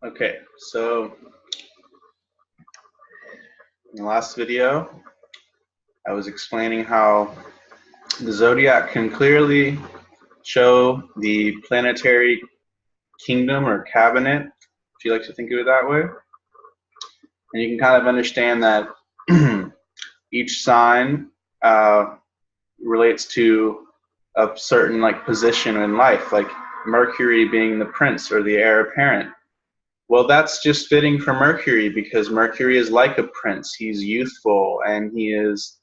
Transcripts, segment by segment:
Okay, so in the last video, I was explaining how the Zodiac can clearly show the planetary kingdom or cabinet, if you like to think of it that way. And you can kind of understand that each sign relates to a certain position in life, like Mercury being the prince or the heir apparent. Well, that's just fitting for Mercury because Mercury is like a prince. He's youthful and he is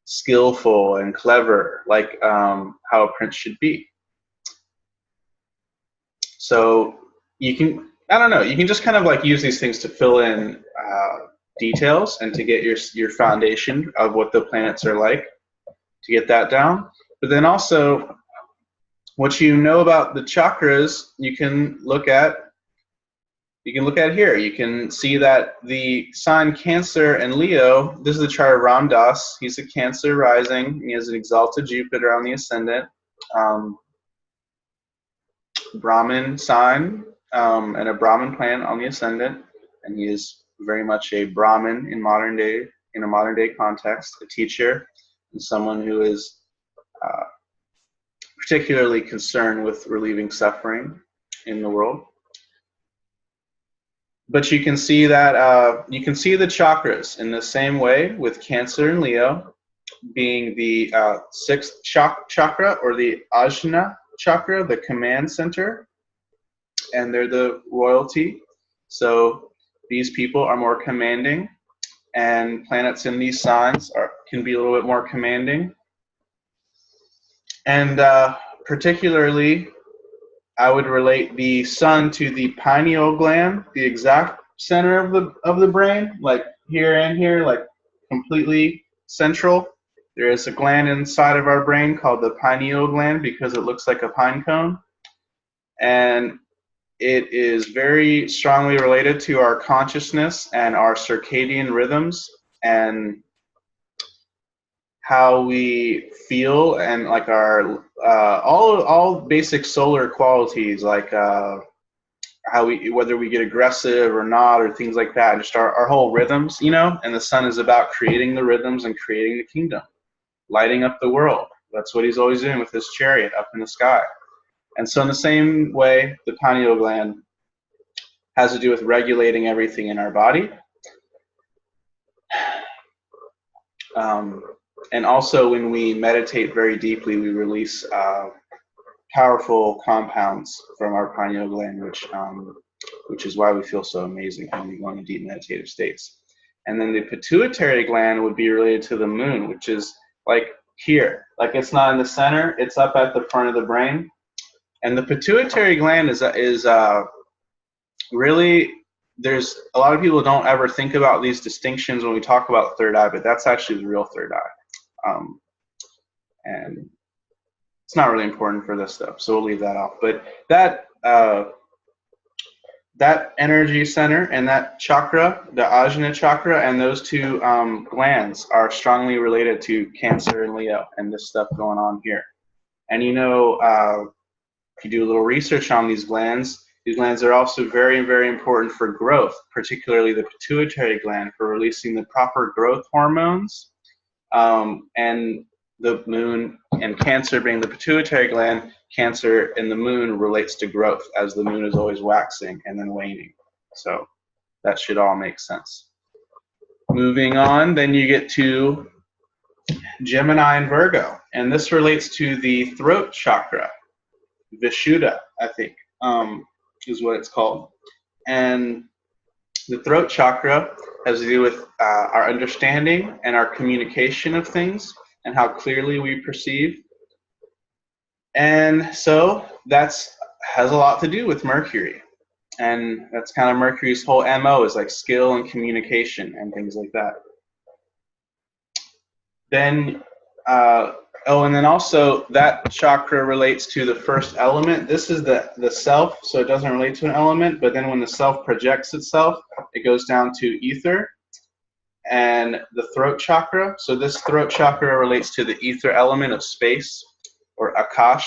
skillful and clever, like how a prince should be. So you can, I don't know, you can just kind of use these things to fill in details and to get your foundation of what the planets are like, to get that down. But then also, what you know about the chakras, you can look at here. You can see that the sign Cancer and Leo, this is the chart of Ram Dass. He's a Cancer rising. He has an exalted Jupiter on the ascendant. Brahmin sign and a Brahmin planet on the ascendant. And he is very much a Brahmin in a modern day context, a teacher, and someone who is particularly concerned with relieving suffering in the world. But you can see that you can see the chakras in the same way with Cancer and Leo being the sixth chakra or the Ajna chakra, the command center, and they're the royalty. So these people are more commanding, and planets in these signs can be a little bit more commanding. And particularly, I would relate the sun to the pineal gland, the exact center of the brain, like here and here, like completely central. There is a gland inside of our brain called the pineal gland because it looks like a pine cone. And it is very strongly related to our consciousness and our circadian rhythms and how we feel, and like our all basic solar qualities, like whether we get aggressive or not, or things like that, just our whole rhythms, you know. And the sun is about creating the rhythms and creating the kingdom, lighting up the world. That's what he's always doing with his chariot up in the sky. And so in the same way, the pineal gland has to do with regulating everything in our body. And also, when we meditate very deeply, we release powerful compounds from our pineal gland, which is why we feel so amazing when we go into deep meditative states. And then the pituitary gland would be related to the moon, which is like here. Like, it's not in the center, it's up at the front of the brain. And the pituitary gland is really, there's a lot of people don't ever think about these distinctions when we talk about third eye, but that's actually the real third eye. And it's not really important for this stuff, so we'll leave that off. But that energy center and that chakra, the Ajna chakra, and those two glands are strongly related to Cancer and Leo and this stuff going on here. And you know, if you do a little research on these glands are also very, very important for growth, particularly the pituitary gland for releasing the proper growth hormones. And the moon and Cancer being the pituitary gland, Cancer and the moon relates to growth, as the moon is always waxing and then waning. So that should all make sense. Moving on, then you get to Gemini and Virgo, and this relates to the throat chakra, Vishuddha, I think, is what it's called. And the throat chakra has to do with our understanding and our communication of things and how clearly we perceive. And so that's has a lot to do with Mercury. And that's kind of Mercury's whole MO, is like skill and communication and things like that. Then, and then also that chakra relates to the first element. This is the self, so it doesn't relate to an element, but then when the self projects itself, it goes down to ether. And the throat chakra, so this throat chakra relates to the ether element of space, or Akash.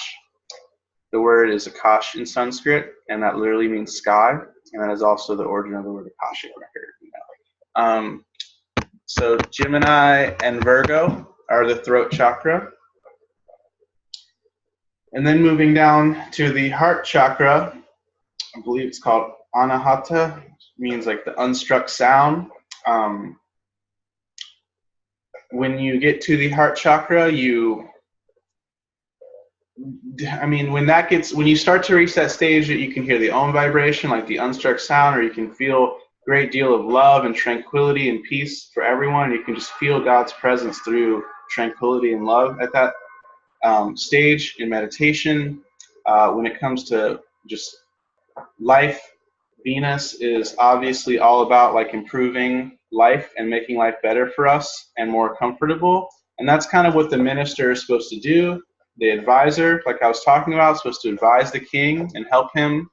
The word is Akash in Sanskrit, and that literally means sky. And that is also the origin of the word Akashic record. You know. So Gemini and Virgo are the throat chakra. And then moving down to the heart chakra, I believe it's called Anahata, means like the unstruck sound. When you get to the heart chakra, when you start to reach that stage that you can hear the Om vibration, like the unstruck sound, or you can feel a great deal of love and tranquility and peace for everyone. You can just feel God's presence through tranquility and love at that stage in meditation. When it comes to just life, Venus is obviously all about like improving life and making life better for us and more comfortable. And that's kind of what the minister is supposed to do. The advisor, like I was talking about, is supposed to advise the king and help him.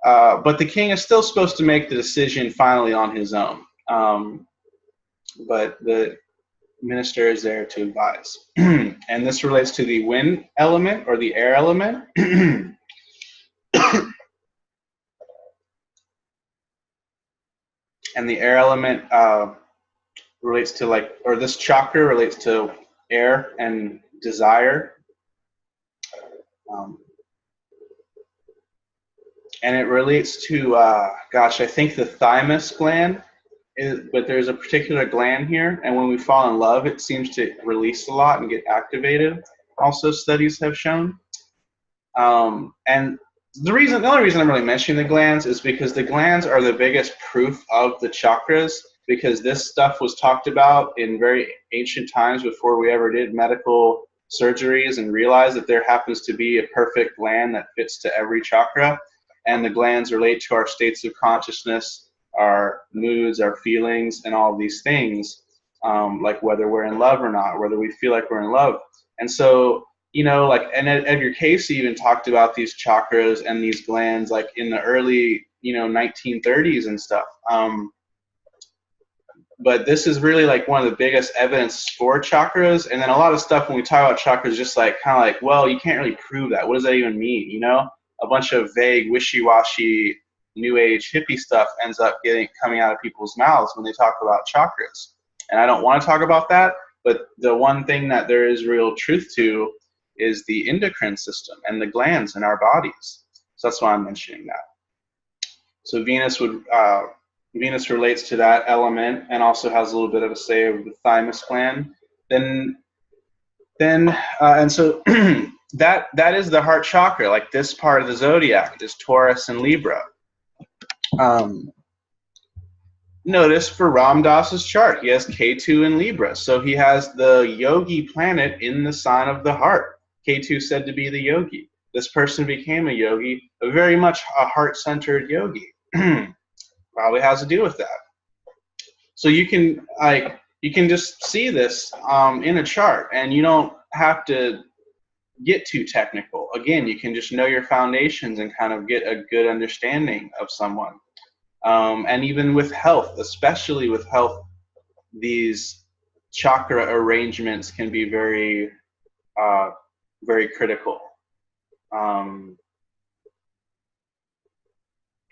But the king is still supposed to make the decision finally on his own. But the minister is there to advise. And this relates to the wind element or the air element. And the air element relates to this chakra relates to air and desire. And it relates to, I think the thymus gland, but there's a particular gland here. And when we fall in love, it seems to release a lot and get activated. Also, studies have shown. And the only reason I'm really mentioning the glands is because the glands are the biggest proof of the chakras, because this stuff was talked about in very ancient times before we ever did medical surgeries and realized that there happens to be a perfect gland that fits to every chakra. And the glands relate to our states of consciousness, our moods, our feelings, and all of these things, like whether we're in love or not, whether we feel like we're in love. And so, and Edgar Cayce even talked about these chakras and these glands like in the early, 1930s and stuff. But this is really like one of the biggest evidence for chakras. And then a lot of stuff when we talk about chakras, just like kind of like, well, you can't really prove that. What does that even mean? A bunch of vague, wishy-washy, new age hippie stuff ends up coming out of people's mouths when they talk about chakras. And I don't want to talk about that, but the one thing that there is real truth to is the endocrine system and the glands in our bodies. So that's why I'm mentioning that. So Venus relates to that element and also has a little bit of a say over the thymus gland. And so that is the heart chakra, like this part of the zodiac is Taurus and Libra. Notice for Ram Dass's chart, he has K2 in Libra. So he has the yogi planet in the sign of the heart. K2 said to be the yogi. This person became a yogi, very much a heart-centered yogi. Probably has to do with that. So you can just see this in a chart, and you don't have to get too technical. Again, you can just know your foundations and kind of get a good understanding of someone. And even with health, especially with health, these chakra arrangements can be very, very critical.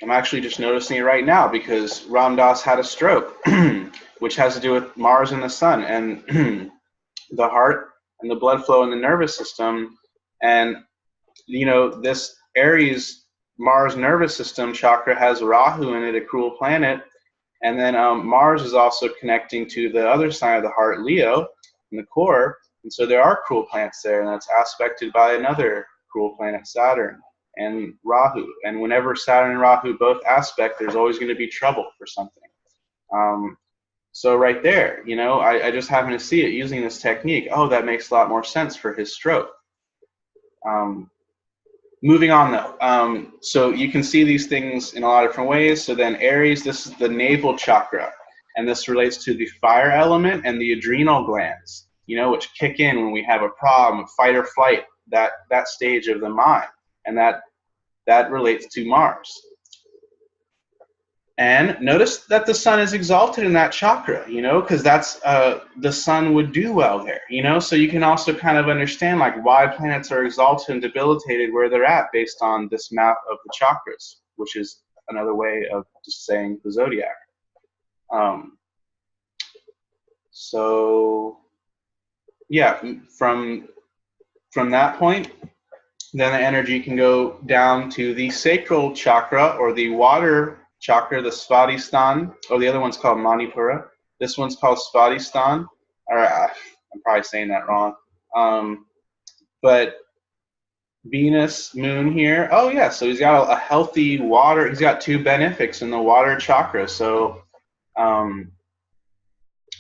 I'm actually just noticing it right now because Ram Dass had a stroke, which has to do with Mars and the sun and the heart and the blood flow in the nervous system. And, this Aries Mars nervous system chakra has Rahu in it, a cruel planet. And then Mars is also connecting to the other side of the heart, Leo, in the core. And so there are cruel planets there, and that's aspected by another cruel planet, Saturn and Rahu. And whenever Saturn and Rahu both aspect, there's always going to be trouble for something. So right there, I just happen to see it using this technique. Oh, that makes a lot more sense for his stroke. Moving on though, so you can see these things in a lot of different ways. So then Aries, this is the navel chakra, and this relates to the fire element and the adrenal glands, which kick in when we have a problem, fight or flight, that stage of the mind, and that relates to Mars. And notice that the sun is exalted in that chakra, because that's the sun would do well there, so you can also kind of understand like why planets are exalted and debilitated where they're at based on this map of the chakras, which is another way of just saying the zodiac. So yeah, from that point, then the energy can go down to the sacral chakra, or the water chakra, the Svadhisthana, or the other one's called Manipura. This one's called Svadhisthana. Or I'm probably saying that wrong. But Venus, Moon here. Oh yeah, so he's got a healthy water. He's got 2 benefics in the water chakra. So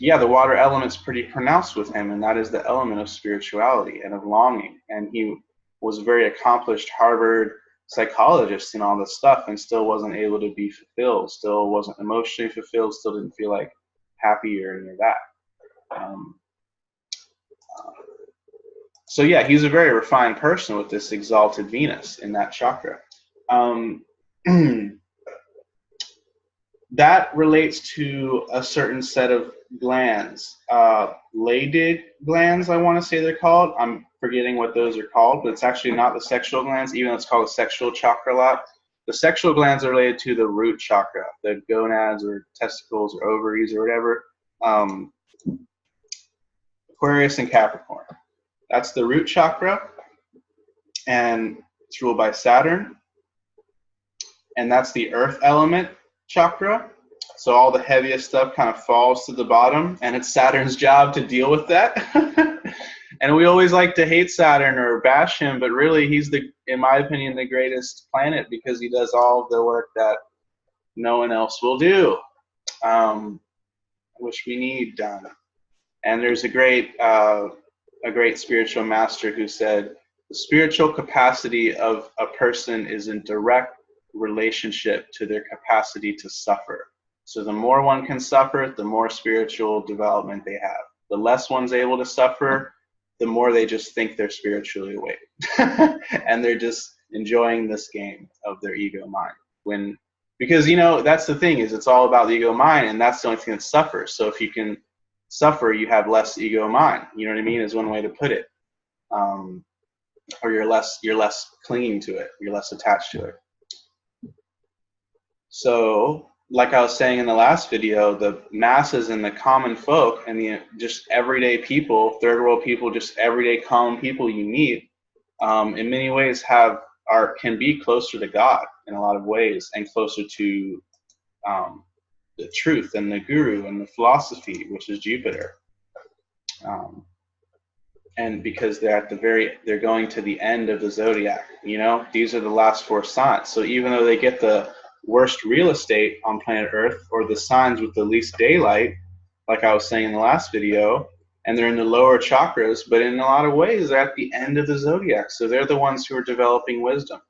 yeah, the water element's pretty pronounced with him, and that is the element of spirituality and of longing. And he was a very accomplished Harvard psychologist and all this stuff, and still wasn't able to be fulfilled, still wasn't emotionally fulfilled, still didn't feel like happy or any of that. So yeah, he's a very refined person with this exalted Venus in that chakra. That relates to a certain set of glands, Leydig glands, I want to say they're called. I'm forgetting what those are called, but it's actually not the sexual glands, even though it's called a sexual chakra a lot. The sexual glands are related to the root chakra, the gonads or testicles or ovaries or whatever. Aquarius and Capricorn. That's the root chakra, and it's ruled by Saturn. And that's the earth element chakra. So all the heaviest stuff kind of falls to the bottom, and it's Saturn's job to deal with that. And we always like to hate Saturn or bash him, but really he's, in my opinion, the greatest planet, because he does all of the work that no one else will do, which we need done. And there's a great spiritual master who said, the spiritual capacity of a person is in direct relationship to their capacity to suffer. So the more one can suffer, the more spiritual development they have. The less one's able to suffer, the more they just think they're spiritually awake. And they're just enjoying this game of their ego mind. Because, you know, that's the thing, is it's all about the ego mind, and that's the only thing that suffers. So if you can suffer, you have less ego mind. You know what I mean? Is one way to put it. Or you're less clinging to it. You're less attached to it. So, like I was saying in the last video, the masses and the common folk and the just everyday people, third world people, just everyday common people you meet, in many ways can be closer to God in a lot of ways, and closer to the truth and the guru and the philosophy, which is Jupiter. And because they're going to the end of the zodiac, you know, these are the last 4 signs. So even though they get the worst real estate on planet Earth, or the signs with the least daylight, like I was saying in the last video, and they're in the lower chakras, but in a lot of ways they're at the end of the zodiac. So they're the ones who are developing wisdom.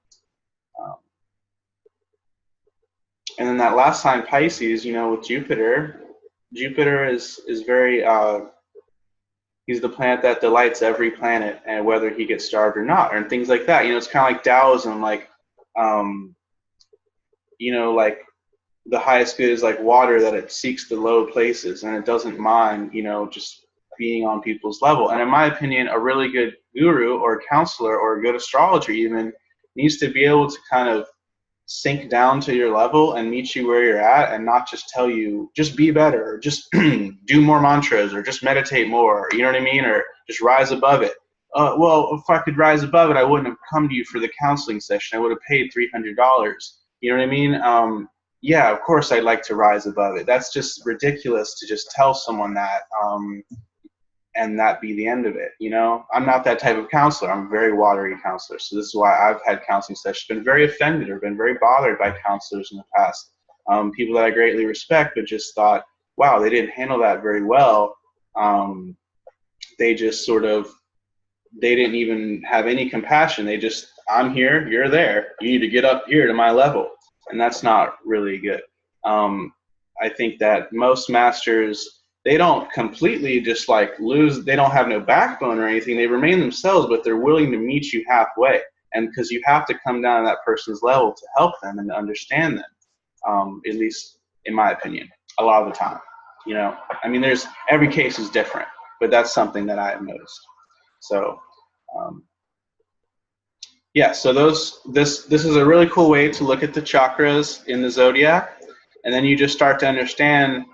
And then that last sign, Pisces, you know, with Jupiter is very, he's the planet that delights every planet, and whether he gets starved or not, and things like that. You know, it's kind of like Taoism, like, you know, like the highest good is like water, that it seeks the low places, and it doesn't mind, you know, just being on people's level. And in my opinion, a really good guru or counselor or a good astrologer even needs to be able to kind of sink down to your level and meet you where you're at, and not just tell you, just be better, or just do more mantras, or just meditate more, you know what I mean, or just rise above it. Well, if I could rise above it, I wouldn't have come to you for the counseling session. I would have paid $300. You know what I mean? Yeah, of course I'd like to rise above it. That's just ridiculous to just tell someone that, and that be the end of it, you know? I'm not that type of counselor. I'm a very watery counselor. So this is why I've had counseling sessions, been very offended or been very bothered by counselors in the past. People that I greatly respect, but just thought, wow, they didn't handle that very well. They just sort of, they didn't even have any compassion. They just, I'm here, you're there. You need to get up here to my level. And that's not really good. I think that most masters, they don't completely just like lose, they don't have no backbone or anything. They remain themselves, but they're willing to meet you halfway. And because you have to come down to that person's level to help them and to understand them, at least in my opinion, a lot of the time. You know, I mean, every case is different, but that's something that I have noticed. So, Yeah, so this is a really cool way to look at the chakras in the zodiac, and then you just start to understand,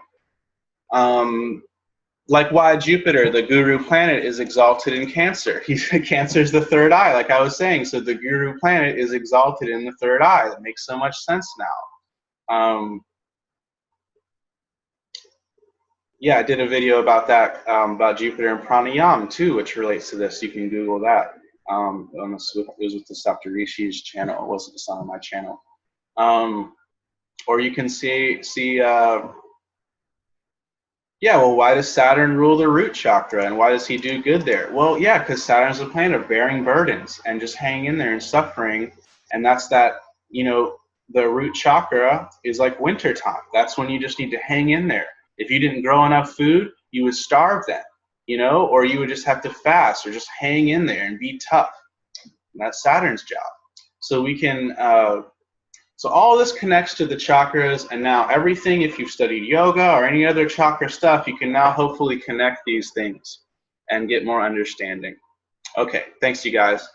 like why Jupiter, the guru planet, is exalted in Cancer. Cancer is the third eye, like I was saying. So the guru planet is exalted in the third eye. That makes so much sense now. Yeah, I did a video about that, about Jupiter and pranayama too, which relates to this. You can Google that. It was with this Dr. Rishi's channel. It wasn't just on my channel. Or you can see yeah, well, why does Saturn rule the root chakra, and why does he do good there? Well, yeah, because Saturn's a planet of bearing burdens and just hanging in there and suffering, and that's that, you know, the root chakra is like wintertime. That's when you just need to hang in there. If you didn't grow enough food, you would starve then, you know, or you would just have to fast or just hang in there and be tough. And that's Saturn's job. So we can so all this connects to the chakras, and now everything, if you've studied yoga or any other chakra stuff, you can now hopefully connect these things and get more understanding. Okay, thanks you guys.